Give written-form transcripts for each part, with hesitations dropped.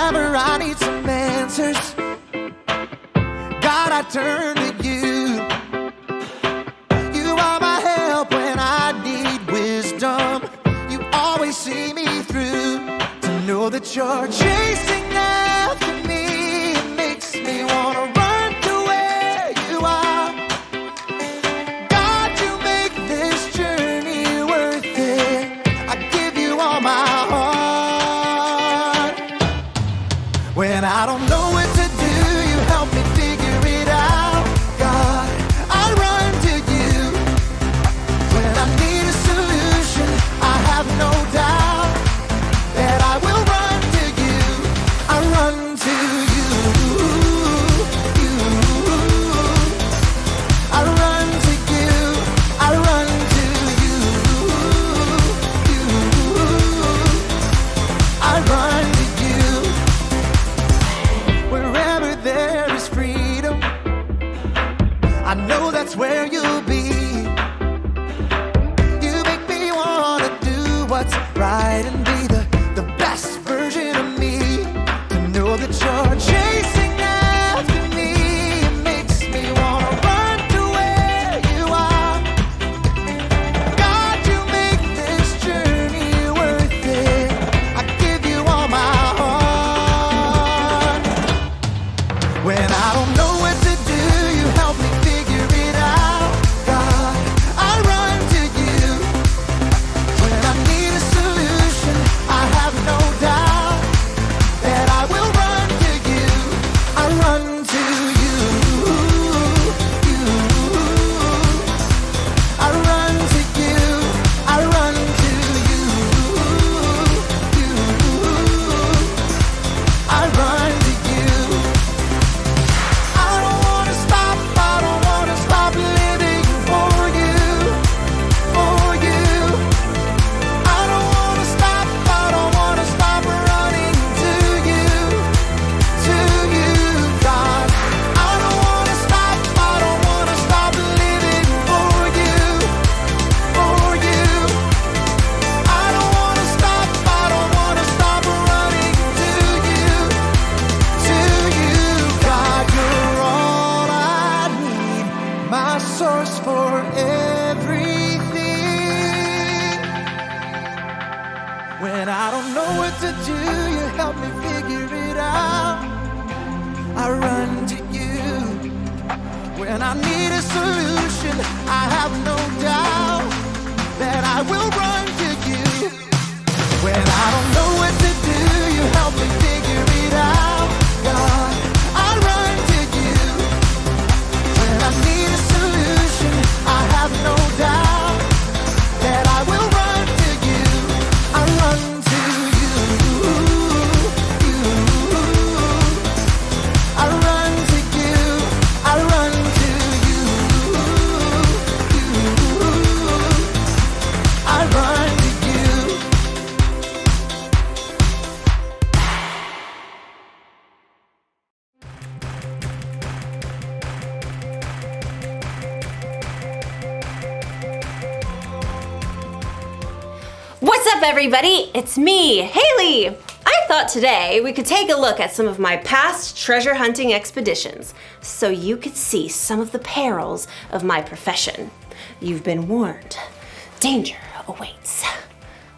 Whenever I need some answers, God, I turn to you. You are my help when I need wisdom. You always see me through. To know that you're chasing after me, it makes me wanna run to where you are. God, you make this journey worth it. I give you all my heart. When I don't know what to do, you help me figure it out. God, I run to you. When I need a solution, I have no doubt that I will run to you. I run to you. I run to you. I run to you. I run to you. Wherever there is freedom, I know that's where you'll be. You make me wanna do what's right and be the best version of me. To know that you're chasing after me, it makes me wanna run to where you are. God, you make this journey worth it. I give you all my heart. When I don't know what to do, you help me figure it out. God, I run to you. When I need a solution, I have no doubt that I will run to you. I run to you. I run to you. I run to you. I run to you. I don't wanna stop. I don't wanna stop living for you. For you. I don't wanna stop. I don't wanna stop running to you. To you, God. I don't wanna stop. I don't wanna stop living for you. For you. I don't wanna stop. I don't wanna stop running to you. To you, God. You're all I need. My source for everything. When I don't know what to do, you help me figure it out. I run to you. When I need a solution, I have no doubt that I will run to you. When I don't know what to do, you help me figure it out. God, I run to you. When I need a solution, I have no doubt that I will run to you. I run to you. I run to you. I run to you. I run to you. What's up, everybody? It's me, Haley. I thought today we could take a look at some of my past treasure hunting expeditions so you could see some of the perils of my profession. You've been warned. Danger awaits.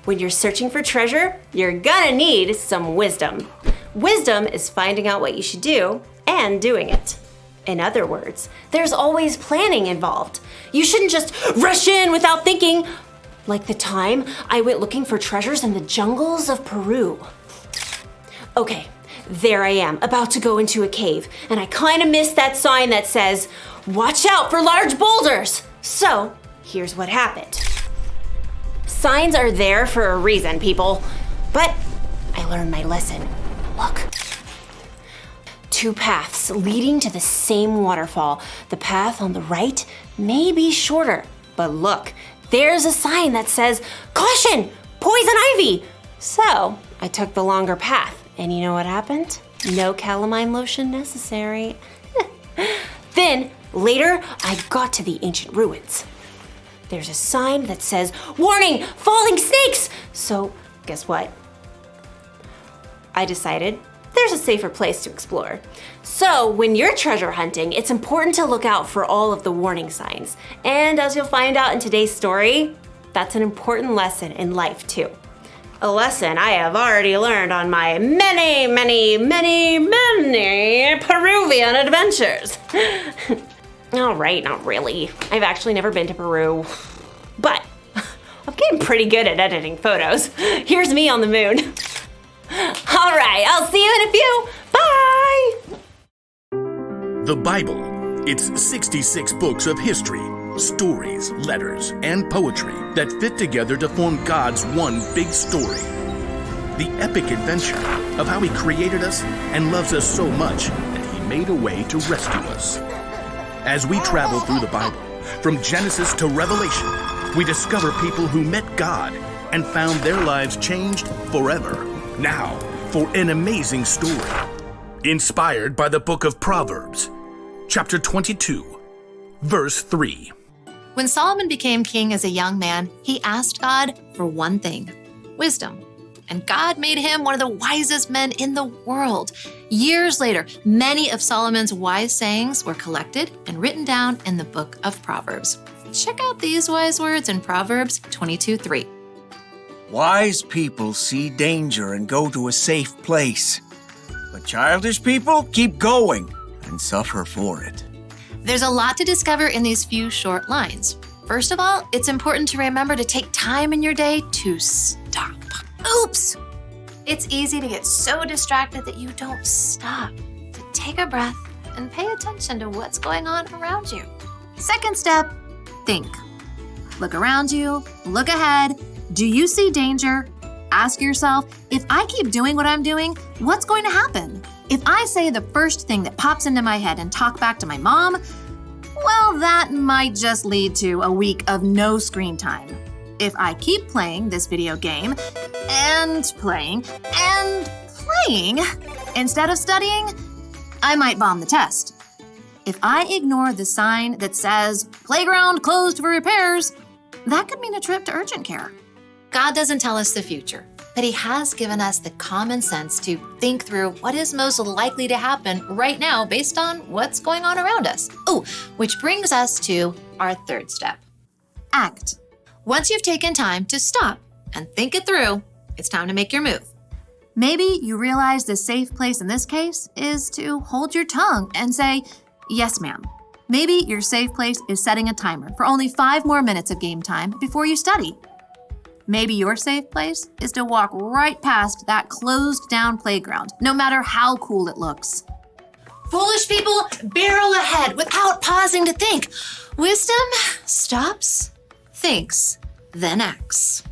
When you're searching for treasure, you're gonna need some wisdom. Wisdom is finding out what you should do and doing it. In other words, there's always planning involved. You shouldn't just rush in without thinking, like the time I went looking for treasures in the jungles of Peru. Okay, there I am, about to go into a cave, and I kind of missed that sign that says, "Watch out for large boulders." So, here's what happened. Signs are there for a reason, people. But I learned my lesson. Look. Two paths leading to the same waterfall. The path on the right may be shorter, but look, there's a sign that says, "Caution, poison ivy." So I took the longer path, and you know what happened? No calamine lotion necessary. Then later, I got to the ancient ruins. There's a sign that says, "Warning, falling snakes!" So guess what? I decided there's a safer place to explore. So when you're treasure hunting, it's important to look out for all of the warning signs. And as you'll find out in today's story, that's an important lesson in life too. A lesson I have already learned on my many Peruvian adventures. All right, not really. I've actually never been to Peru, but I'm getting pretty good at editing photos. Here's me on the moon. All right, I'll see you in a few. Bye! The Bible. It's 66 books of history, stories, letters, and poetry that fit together to form God's one big story. The epic adventure of how He created us and loves us so much that He made a way to rescue us. As we travel through the Bible, from Genesis to Revelation, we discover people who met God and found their lives changed forever. Now, for an amazing story. Inspired by the book of Proverbs, chapter 22, verse 3. When Solomon became king as a young man, he asked God for one thing: wisdom. And God made him one of the wisest men in the world. Years later, many of Solomon's wise sayings were collected and written down in the book of Proverbs. Check out these wise words in Proverbs 22:3. Wise people see danger and go to a safe place, but childish people keep going and suffer for it. There's a lot to discover in these few short lines. First of all, it's important to remember to take time in your day to stop. Oops! It's easy to get so distracted that you don't stop to take a breath and pay attention to what's going on around you. Second step, think. Look around you, look ahead. Do you see danger? Ask yourself, if I keep doing what I'm doing, what's going to happen? If I say the first thing that pops into my head and talk back to my mom, well, that might just lead to a week of no screen time. If I keep playing this video game and playing instead of studying, I might bomb the test. If I ignore the sign that says playground closed for repairs, that could mean a trip to urgent care. God doesn't tell us the future, but He has given us the common sense to think through what is most likely to happen right now based on what's going on around us. Oh, which brings us to our third step. Act. Once you've taken time to stop and think it through, it's time to make your move. Maybe you realize the safe place in this case is to hold your tongue and say, "Yes, ma'am." Maybe your safe place is setting a timer for only 5 more minutes of game time before you study. Maybe your safe place is to walk right past that closed down playground, no matter how cool it looks. Foolish people barrel ahead without pausing to think. Wisdom stops, thinks, then acts.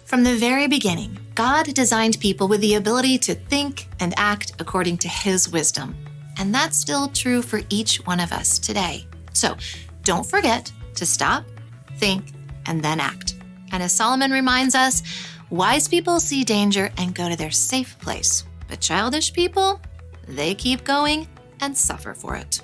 From the very beginning, God designed people with the ability to think and act according to His wisdom. And that's still true for each one of us today. So don't forget to stop, think, and then act. And as Solomon reminds us, wise people see danger and go to their safe place. But childish people, they keep going and suffer for it.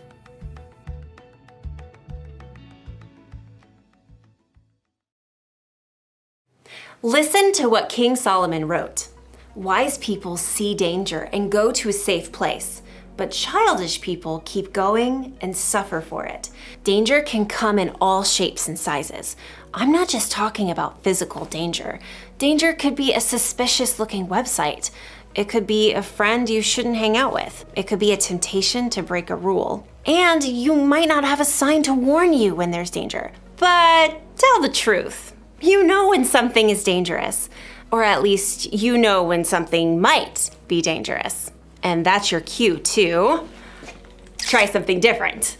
Listen to what King Solomon wrote. Wise people see danger and go to a safe place, but childish people keep going and suffer for it. Danger can come in all shapes and sizes. I'm not just talking about physical danger. Danger could be a suspicious-looking website. It could be a friend you shouldn't hang out with. It could be a temptation to break a rule. And you might not have a sign to warn you when there's danger. But tell the truth. You know when something is dangerous. Or at least you know when something might be dangerous. And that's your cue to try something different.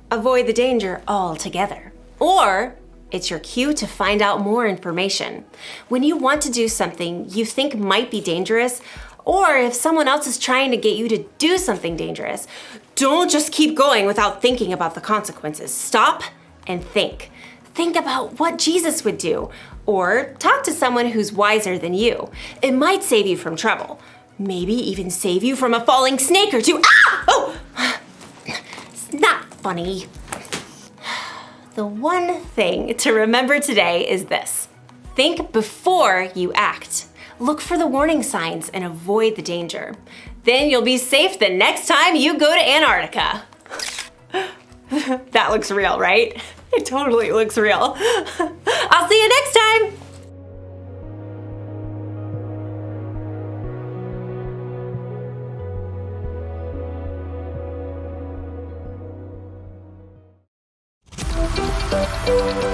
Avoid the danger altogether. Or it's your cue to find out more information. When you want to do something you think might be dangerous, or if someone else is trying to get you to do something dangerous, don't just keep going without thinking about the consequences. Stop and think. Think about what Jesus would do, or talk to someone who's wiser than you. It might save you from trouble. Maybe even save you from a falling snake or two. Ah! Oh! It's not funny. The one thing to remember today is this. Think before you act. Look for the warning signs and avoid the danger. Then you'll be safe the next time you go to Antarctica. That looks real, right? It totally looks real. I'll see you next time!